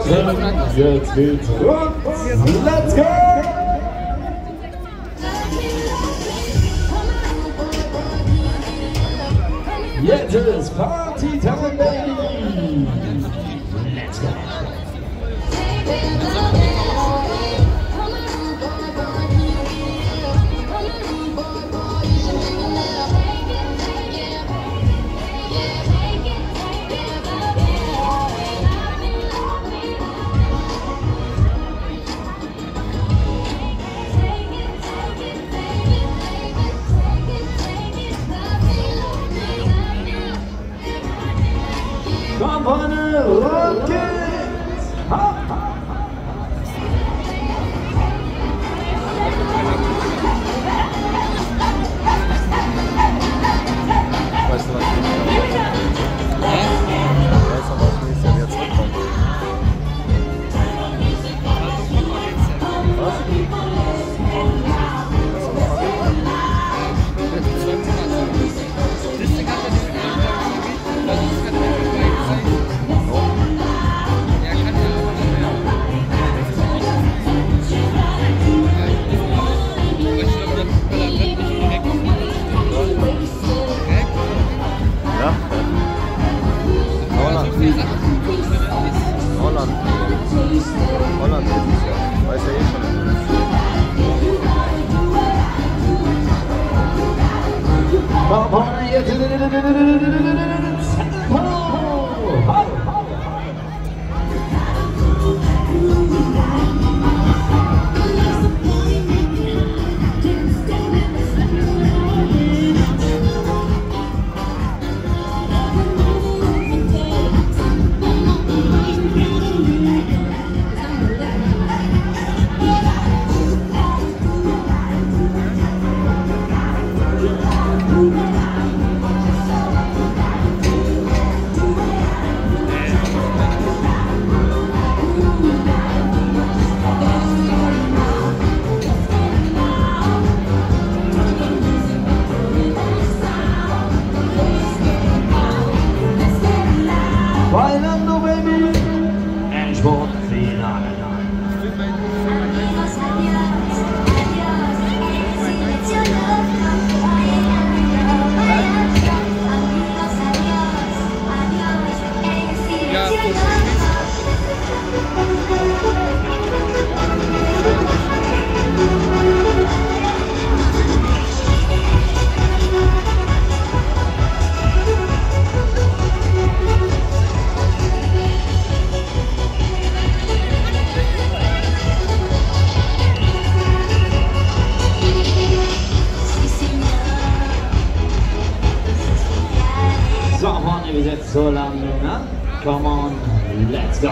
Jetzt geht's rund. Let's go! Jetzt ist Party Time, Baby! Let's go! Komm, Freunde, los geht's! Ha, ha. Weißt du, was ich weißt du, was nächstes Jahr wieder zurückkommt? Holland ist es ja. Weiß ja eh schon. Bailando, baby! Endspurt, Finale. So, Freunde, wir setzen zur Landung an. Come on, let's go.